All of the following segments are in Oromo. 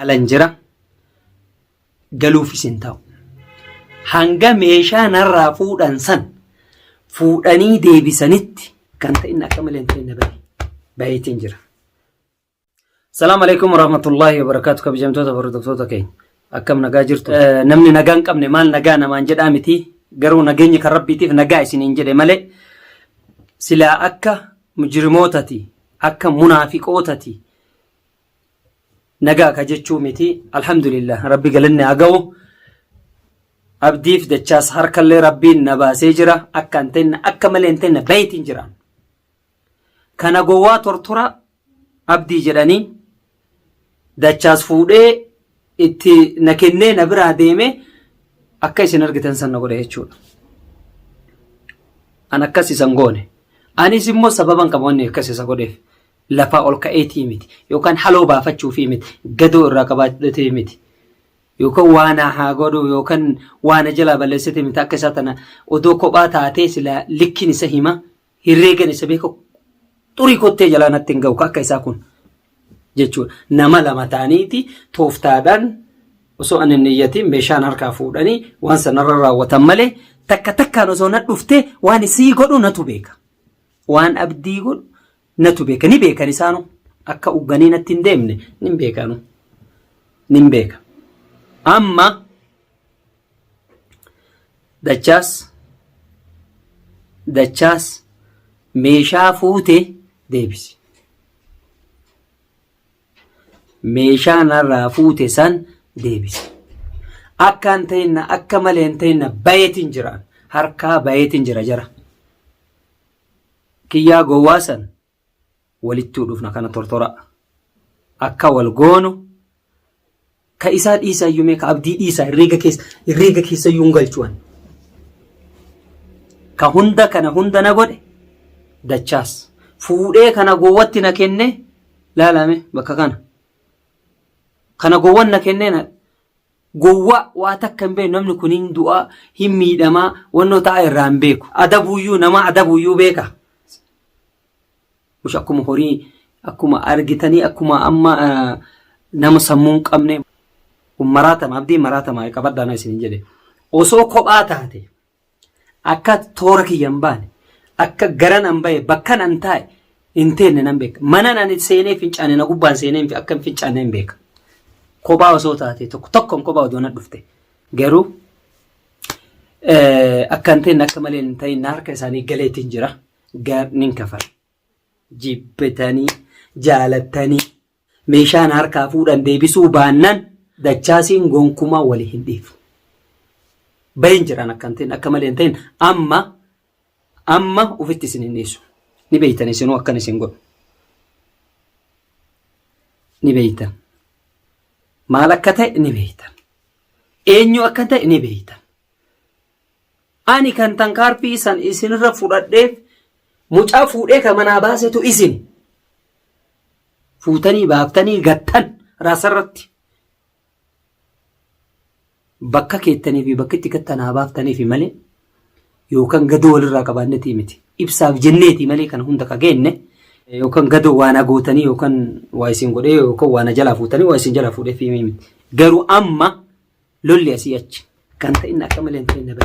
alanjira galuufis hin ta'u. Hanga meeshaa narraa fuudhan san fuudhanii deebisanitti kan ta'in akka malee hin baay'eetiin jira. Assalamu alaikum warahmatullahi wabarakatuh. Kabajamtoota hordoftoota keenya akkam nagaa jirtu. Namni nagaa hin qabne maal nagaa namaan jedhaa miti. Garuu nageenyi kan Rabbiitiif nagaa isiniin jedhe malee silaa akka mujrimootati akka munaafiqootati nagaa ka jechuu miti. Alhamdulillah rabbi galanne haa ga'u. Abdiif dachaas harkallee rabbiin na baasee jira. Akka hin ta'in akka malee hin ta'in baay'eetiin jira. Kana gowwaa tortora abdii jedhanii dachaas fuudhee itti na kennee na biraa deeme akka isin argitan san na godhe jechuudha. An akkas isan goone. Anis immoo sababan qaba wanni akkas isa godheef lafaa ol ka'eetii miti yookaan haloo baafachuufii miti gadoo irraa qabaatee miti yookaan waana haa godhu yookaan waana jalaa balleessitee miti akka isaa tana odoo kophaa taatee sila likkin isa hima hirreegan isa beeku xurii kottee jalaa natti hin ga'u akka isaa kun jechuudha. Nama lama ta'aniiti tooftaadhaan osoo ani niyyatiin meeshaan harkaa fuudhanii waan sanarra raawwatan malee takka takkaan osoo na dhuftee waan isii godhu natu beeka. Waan abdii godhu natu beeka. Ni beekan isaanu akka ugganii natti hin deemne nin beekanu. Nin beeka. Amma dachaas meeshaa fuute deebisi. Meeshaa narraa fuute san deebisi. Akka hin ta'inna akka malee hin ta'inna bayeetiin jiraan harkaa bayeetiin jira jara. Kiyyaa gowwaa san walittuu dhufna kana tortora akka wal goonu ka isaa dhiisaa iyyuu ka abdii dhiisaa herreega keessa iyyuu hin galchuwan. Ka hunda kana hunda na godhe dachaas fuudhee kana gowwatti na kenne laalame bakka kana gowwan na kennee gowwa waa takka hin beeku namni kun hin du'aa hin miidhamaa wannoo ta'a irraa hin beeku. Adabuuyyuu nama adabuuyyuu beeka. Mush akkuma horii akkuma argitanii akkuma amma nama sammuu hin qabne maratama abdii maratama qabaddaana isin jedhe osoo kophaa taate akka toora kiyyan baane akka garan an baye bakkan an taa'e hin teenne nan beeka. Mana nan seenee fincaane na gubbaan seenee akka hin fincaane hin beeka. Kophaa osoo taate tokkoon kophaa odoo na dhufte garuu akka hin ta'in akka malee hin ta'in harka isaanii galeetiin jira nin kafala. Jibbitanii jaalattanii meeshaan harkaa fuudhan deebisuu baannan dachaasiin gonkumaa walii hin dhiifu. Bahin jiran akka hin ta'in akka malee hin ta'in amma ufitti isin hin dhiisu. Ni beeytan isinuu akkan isin godhu. Ni beeytan. Maal akka ta'e ni beeytan. Eenyu akka ta'e ni beeytan. Ani kan tankaarfii san isinirra fudhadheef mucaa fuudhee ka manaa baasetu isin fuutanii baaftanii gattan raasarratti bakka keettanii fi bakka itti gattanaa baaftanii malee yookaan gadoo walirraa qabaannetii miti. Ibsaaf jenneetii malee kan hunda ka geenne yookaan gadoo waan agootanii yookaan waa isin godhee yookaan waan jalaa fuutanii waa isin jalaa fuudhee fi miti. Garuu amma lolli asii achi kan ta'in akka malee hin ta'in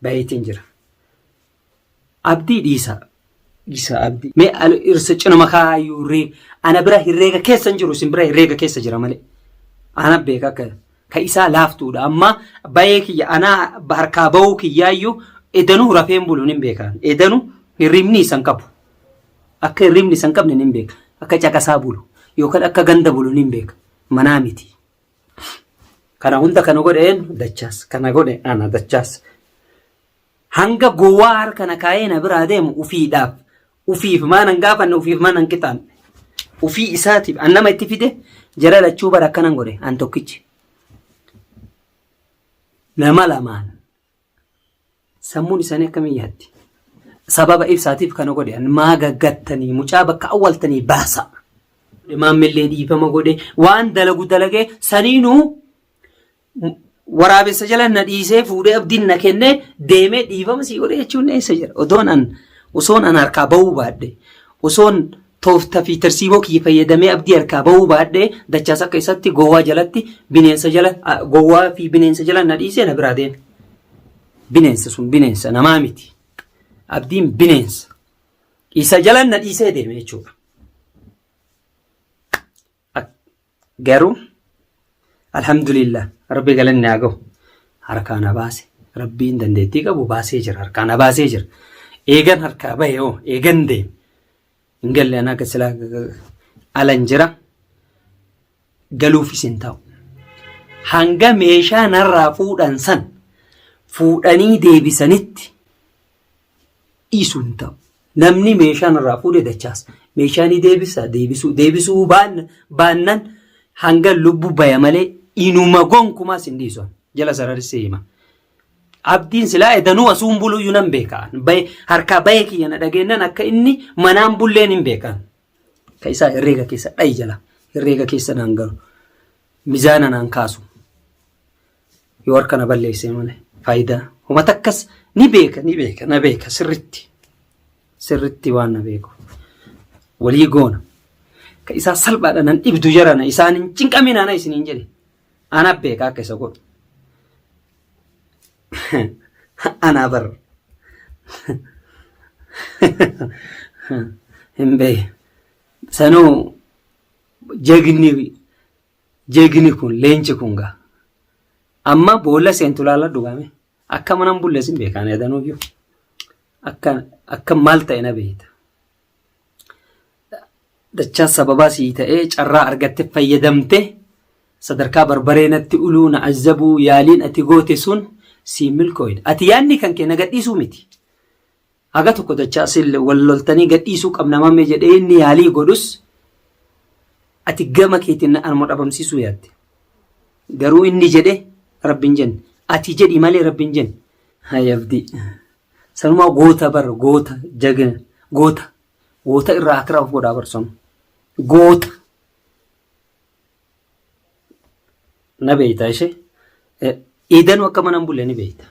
baay'eetiin jira. Abdii dhiisaa. Isa abdii. Mee irsa cina makaayyuu ana bira hirreega keessa hin jiru isin bira hirreega keessa jira malee. Ana beeka ka isaa laaftuudha. Amma bayee kiyya anaa harkaa bahuu kiyyaayyuu edanuu rafeen buluun hin beekan. Edanuu hirribni isan qabu. Akka hirribni isan qabne hin beeka. Akka caqasaa bulu yookaan akka ganda bulu hin beeka. Manaa miti. Kana hunda kana godheen dachaas. Kana godhe ana dachaas. Hanga gowwaa harkana kaayee na biraa deemu ufiidhaaf. Ufiif maanan gaafanne ufiif maanan qixaan. Ufii isaatiif an nama itti fide jara lachuu bara akkanan godhe an tokkichi. Nama lamaan sammuun isaanii akkamiin yaaddi. Sababa ibsaatiif kana godhe an maa gaggattanii mucaa bakka awwaltanii baasa. Maammillee dhiifama godhe waan dalagu dalagee saniinuu waraabessa jala na dhiisee fuudhee abdiin na kennee deemee dhiifama sii godhe jechuun eessa jira. Osoon an harkaa bahuu baadhe osoon tooftaa fi tarsiimoo kiyya fayyadamee abdii harkaa bahuu baadhee dachaas akka isatti gowwaa jalatti bineensa jala gowwaa fi bineensa jala na dhiisee na biraa deeme. Bineensa sun bineensa namaa miti. Abdiin bineensa. Isa jala na dhiisee deeme jechuudha. Garuu alhamdulillah rabbi galanni haa gahu harkaa na baase. Rabbiin dandeettii qabu baasee jira harkaa na baasee jira. Eegan harkaa bahe hoo eegan deeme. Ingalle anaa kasilaa alan jira galuufis hin ta'u. Hanga meeshaa narraa fuudhan san fuudhanii deebisanitti dhiisuu hin ta'u. Namni meeshaa narraa fuudhe dachaas meeshaa ni deebisuu baannan hanga lubbu baya malee inuma gonkumaas hin dhiisu jala sararissee hima. Abdiin silaa edanuu asuun buluyyuu nan beekaan. Harkaa bayee kiyya na dhageennan akka inni manaan bulleen hin beekan. Ka isaa herreega keessa dhayi jala. Herreega keessa naan galu. Mizaana naan kaasu. Yoo harka na balleessee malee faayidaa. Humata akkas ni beeka sirritti. Sirritti waan na beeku. Walii goona. Ka isaa salphaadha nan dhibdu jarana isaan hin cinqaminaana isiniin jedhe. Ana beeka akka isa godhu. Ana bar himbe sanuu jegni kun leenci kunga amma boolla seentu laala dhugame akka manan bullesin beekan edanuu biyu akka maal ta'e na beekta. Dachaa sababaa sii ta'ee carraa argatte fayyadamte sadarkaa barbareenatti uluu na azabuu yaaliin ati goote sun si milkooyidha. Ati yaanni kan kee na gadhiisuu miti. Haga tokko dachaa asil walloltanii gadhiisuu qabna mamme jedhee inni yaalii godhus ati gama keetiin anuma dhabamsiisuu yaadde. Garuu inni jedhe rabbiin jenne. Ati jedhi malee rabbiin jenne. Hayabdi. Sanumaa goota bar goota jagna goota irraa akira of godhaa barsanu. Goota. Na beeyta ishee. Idan akka manan bulle ni beeyta.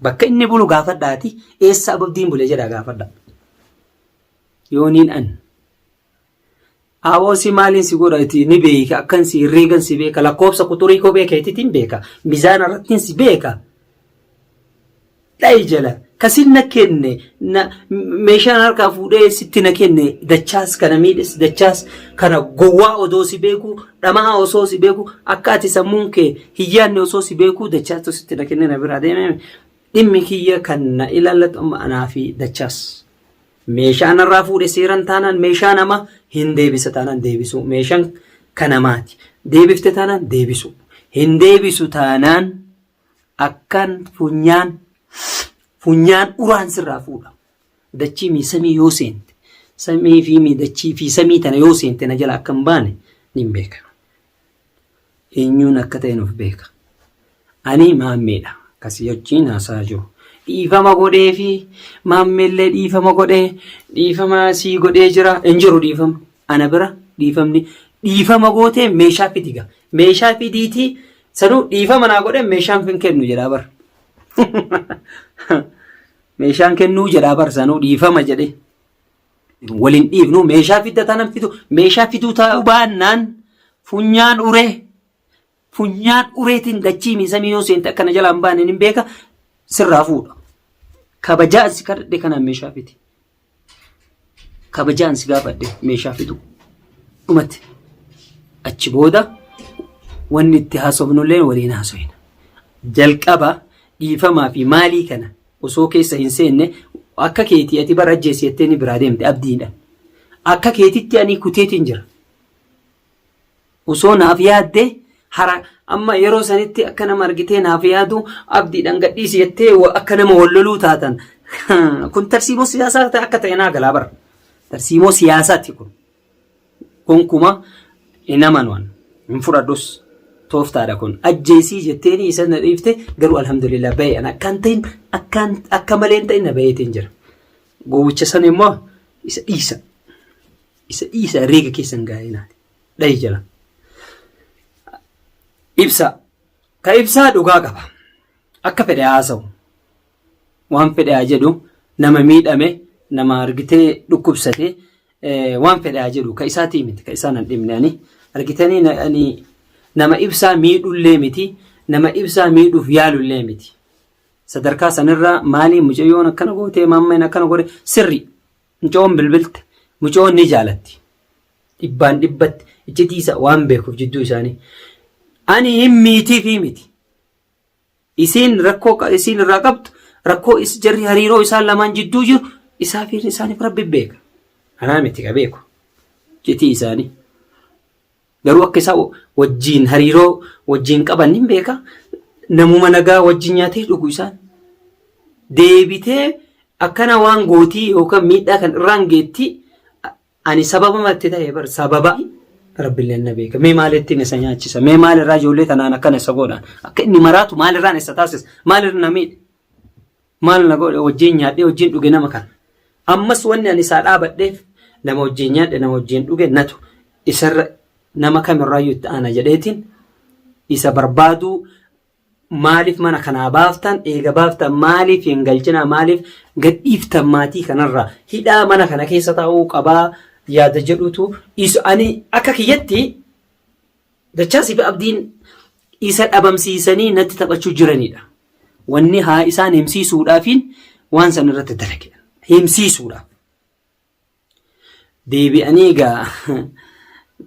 Bakka inni bulu gaafadhaati eessa ababdiin bulee jedhaa gaafadha. Yooniin an. Awoo si maaliin si godhati ni beeka akkan si herreegan si beeka lakkoofsa kuturii koo beeka ititiin beeka mizaana irrattiin si beeka. Dhayi jala kasin na kenne meeshaan harkaa fuudhee sitti na kenne dachaas kana miidhes dachaas kana gowwaa odoo si beeku dhamaa osoo si beeku akka ati sammuun kee hiyyaanne osoo si beeku dachaas sitti na kenne na biraa deemee dhimmi kiyya kan na ilaallatu amma anaa fi dachaas. Meeshaan irraa fuudhe seeran taanaan meeshaa nama hin deebisa taanaan deebisu meeshaan kanamaati deebifte taanaan deebisu hin deebisu taanaan akkan funyaan uraan sirraa fuudha. Dachii mi samii yoo seente samii fi dachii fi samii tana yoo seente na jala akkan baane nin beeka. Eenyuun akka ta'e nuuf beeka. Ani maammeedha kasi wajjin haasaa jiru. Dhiifama godhee fi maammeellee dhiifama godhee dhiifama sii godhee jira hin jiru dhiifama. Ana bira dhiifama gootee meeshaa fidiga. Meeshaa fidiitii sanuu dhiifama naa godhee meeshaan fin kennu jedhaa bara. Meeshaan kennuu jedhaa bara sanuu dhiifama jedhee. Waliin dhiifnu meeshaa fidda tanan fidu meeshaa fiduu taa'u baannaan funyaan ureetiin dachii miisamii yoo seente akkana jalaan baane nin beeka. Sirraa fuudha. Kabajaan si kadhadhe kanaan meeshaa fiti. Kabajaan si gaafadhe meeshaa fitu. Dhumatti. Achi booda wanni itti haasofnullee waliin haasofna. Jalqaba dhiifamaa fi maalii kana osoo keessa hin seenne akka keetii ati bara ajjeessi jettee ni biraa deemte abdiidha. Akka keetitti ani kuteetiin jira. Osoo naaf yaaddee hara amma yeroo sanitti akka nama argitee naaf yaadu abdiidhaan gadhiisi jettee akka nama walloluu taatan kun tarsiimoo siyaasaa akka ta'e naa galaa bara. Tarsiimoo siyaasaatti kun kunkuma hin amanuwan hin fudhadhus tooftaadha kun ajjeesii jetteeni isa na dhiifte garuu alhamdulillah bahee akkaan ta'in akka malee hin ta'in na baheetiin jira. Gowwicha sana immoo isa dhiisa herreega keessan gaa'inaati. Dhahi jala. Ibsa. Ka ibsaa dhugaa qaba. Akka fedhe haasa'u. Waan fedhe haa jedhu nama miidhame nama argitee dhukkubsate waan fedhaa jedhu ka isaatii miti ka isaan hin dhimne argitanii nama ibsaa miidhullee miti nama ibsaa miidhuuf yaalullee miti sadarkaa sanirraa maalii mucayyoon akkana gootee maammaan akkana godhe sirri mucayyoon bilbilte mucayyoon ni jaalatti dhibbaan dhibbatti ijjitiisa waan beekuuf jidduu isaanii ani hin miitiifi miti isiin rakkoo isiin irraa qabdu rakkoo jarri hariiroo isaan lamaan jidduu jiru isaa fi isaaniif rabbi beeka anaa miti ka beeku jitii isaanii garuu akka isaa wajjiin hariiroo wajjiin qaban hin beeka namuma nagaa wajjiin nyaatee dhugu isaan deebitee akkana waan gootii yookaan miidhaa kan irraan geetti ani sababa matti ta'e bar sababa rabbiillee na beeka mee maalittiin isa nyaachisa mee maalirraa ijoollee tanaan akkana isa godhaan akka inni maraatu maalirraan isa taasisa maalirra na miidhe maal na godhe wajjiin nyaadhee wajjiin dhuge nama kana ammas wanni ani isaa dhaabadheef nama wajjiin nyaadhe nama wajjiin dhuge natu isarra nama kamirraayyuu itti aana jedheetiin isa barbaadu maaliif mana kanaa baaftan eega baaftan maaliif hin galchina maaliif gadhiiftan maatii kanarraa hidhaa mana kana keessa taa'uu qabaa yaada jedhutu isa ani akka kiyyatti dachaasii fi abdiin isa dhabamsiisanii natti taphachuu jiranidha wanni haa isaan himsiisuudhaafiin waan san irratti dalage himsiisuudhaaf deebi'anii egaa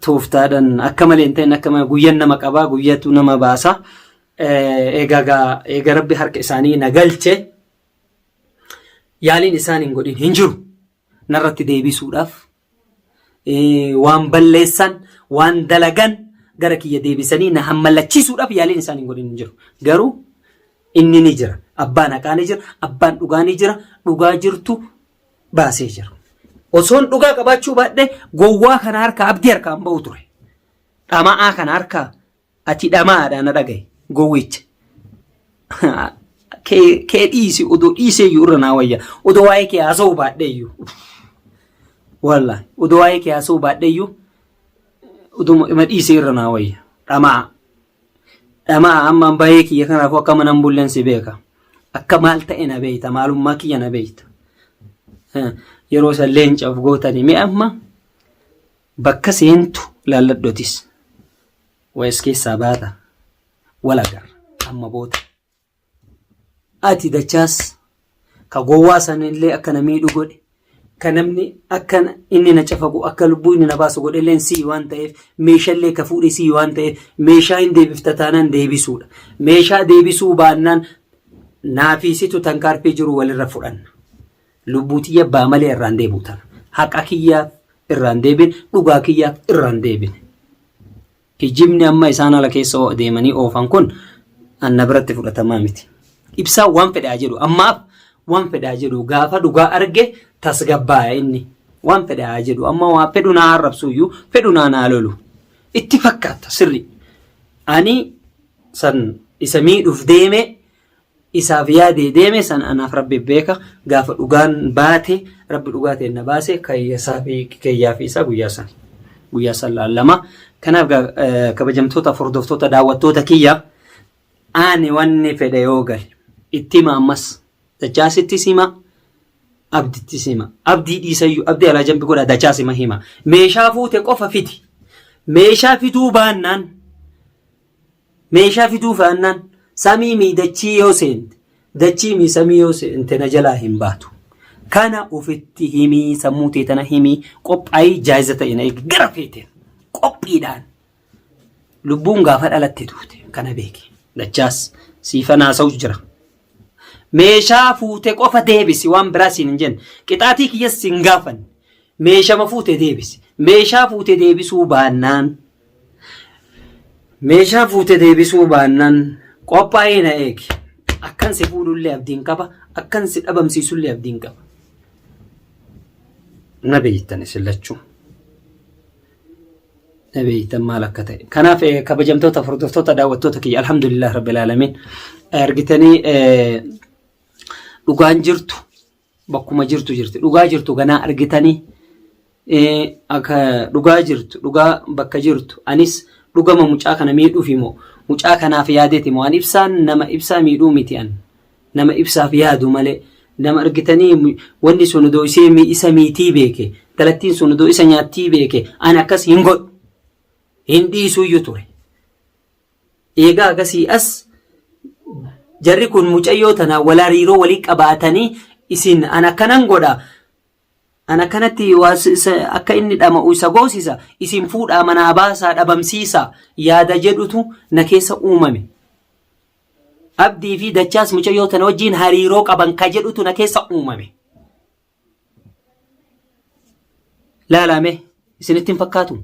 tooftaadhaan akka malee hin ta'in akka malee guyyaan nama qabaa guyyatu nama baasa eega rabbi harka isaanii nagalche yaaliin isaan hin godhin hin jiru narratti deebisuudhaaf waan balleessan waan dalagan gara kiyya deebisanii na hammallachiisuudhaaf yaaliin isaan hin godhin hin jiru garuu inni ni jira abbaan haqaa ni jira abbaan dhugaa ni jira dhugaa jirtu baasee jira osoon dhugaa qabaachuu baadhee gowwaa kana harka abdii harkaan ba'u ture dhama'aa kana harka ati dhamaadhaan na dhagaye gowwicha kee dhiisi odoo dhiiseeyyuu irra naa wayya odoo waa'ee kee haasa'uu baadheeyyuu wallahi odoo waa'ee kee haasa'uu baadheeyyuu odoo ima dhiisee irra naa wayya dhamaa ammaan baay'ee kiyya kanaafuu akka mana hin bulleensi beeka akka maal ta'e na beeyta maalummaa kiyya na beeyta yeroo san leencaaf gootanii mee amma bakka seentu laalladhotis waa'is keessaa baata walagar amma boota ati dachaas ka gowwaa sanillee akka na miidhu godhe ka namni akka inni na cafagu akka lubbuu inni na baasu godhe illeen sii waan ta'eef meeshaallee ka fuudhe sii waan ta'eef meeshaa hin deebifta taanaan deebisuudha meeshaa deebisuu baannaan naafiisitu tankaarfee jiru walirra fudhanna lubbuu tiyya baa malee irraan deebuutan haqa kiyyaaf irraan deebin dhugaa kiyyaaf irraan deebin kijibni amma isaan ala keessa deemanii oofan kun anna biratti fudhatamaa miti ibsaa waan fedhaa jedhu ammaaf waan fedhaa jedhu gaafa dhugaa arge tasgabbaaya inni waan fedhaa jedhu amma waan fedhu naa arrabsuuyyuu fedhu naa lolu itti fakkaata sirri ani san isa miidhuuf deeme isaaf yaadee deeme san anaaf rabbi beeka gaafa dhugaan baate rabbi dhugaa ta'e na baase kayyasaa fi kayyaa fi isaa guyyaa san laallama kanaaf kabajamtoota furdoftoota daawwattoota kiyya ani wanni fedhe yoo gale itti ammas dachaasitti sima abditti sima abdii dhiisayyuu abdii alaa jambi godha dachaasima hima meeshaa fuute qofa fiti meeshaa fituu baannaan meeshaa fituu baannaan samii miidachii yoo seente dachii mi samii yoo seente na jalaa hin baatu kana ofitti himii sammuu teetana himii qophaa'ii jaayiza ta'ina gara feeteen qophiidhaan lubbuun gaafa dhalatte tuute kana beeki dachaas siifa naasa'u jira meeshaa fuute qofa deebisi waan biraa siin hin jenne qixaatii kiyyas siin gaafan meeshama fuute deebisi meeshaa fuute deebisuu baannaan qophaa'ee na eegi akkan si fuudhullee abdiin qaba akkan si dhabamsiisullee abdiin qaba na beeytan isin beeytan maal akka ta'e kanaaf kabajamtoota furdoftoota daawwattoota kiyya alhamdulillah rabbil aalamiin argitanii dhugaan jirtu bakkuma jirtu jirti dhugaa jirtu ganaa argitanii akka dhugaa jirtu dhugaa bakka jirtu anis dhugama mucaa kana miidhuuf immoo mucaa kanaaf yaadeeti moo an ibsaan nama ibsaa miidhuu miti an nama ibsaaf yaadu malee nama argitanii wanni sun odoo isa miitii beeke galattiin sun utuu isa nyaattii beeke ani akkas hin godhu hin dhiisuuyyuu ture. Eegaa akkasii as jarri kun mucayyoo tana wal hariiroo walii qabaatanii isin ana kanan godha ana kanatti akka inni dhama'u isa goosisa isin fuudhaa manaa baasaa dhabamsiisa yaada jedhutu na keessa uumame. Abdii fi Dachaas mucayyoo tana wajjin hariiroo qaban ka jedhutu na keessa uumame. Laalame isinitti hin fakkaatu.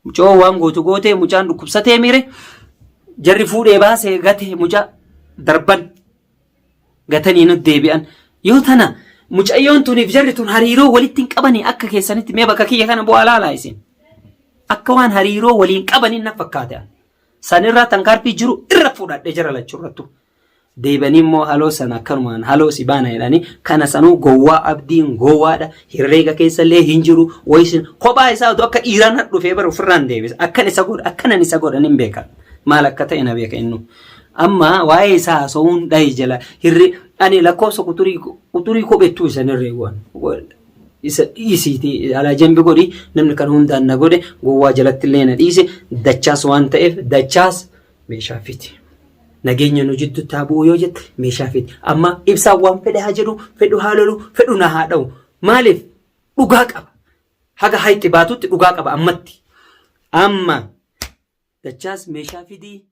Mucoo waan gootu gootee mucaan dhukkubsatee mire jarri fuudhee baasee gate mucaa darban gatanii nuti deebi'an. Yoo tana mucayyoon tuniif jarri tun hariiroo walitti hin qabanii akka keessanitti mee bakka kiyya kana bu'aa laalaa isin. Akka waan hariiroo waliin qabanii na fakkaate. Sanirraa tankaarpii jiru irra fuudhadhee jara lachuurrattu. Deebanii immoo haloo sana akkanumaan haloo si baana jedhanii kana sanuu gowwaa abdiin gowwaadha herreega keessallee hin jiru wayisin kophaa isaa utuu akka dhiiraan dhufee bara ofirraan deebisa akkanan isa godhan hin beekan maal akka ta'e na beeka innu amma waa'ee isaa haasa'uun dhahi jala hirri ani lakkoofsa quturii kophettuu isan herreewwan isa dhiisiiti alaa jambi godhi namni kan hundaan na godhe gowwaa jalatti illee na dhiise Dachaas waan ta'eef Dachaas meeshaa fiti. Nageenya nu jiddu taabuu yoo jette meeshaa fiti. Amma ibsaan waan fedhe haa jedhu, fedhu haa lolu, fedhu na haa dha'u. Maaliif dhugaa qaba. Haga hayti baatutti dhugaa qaba ammatti. Amma Dachaas meeshaa fidii.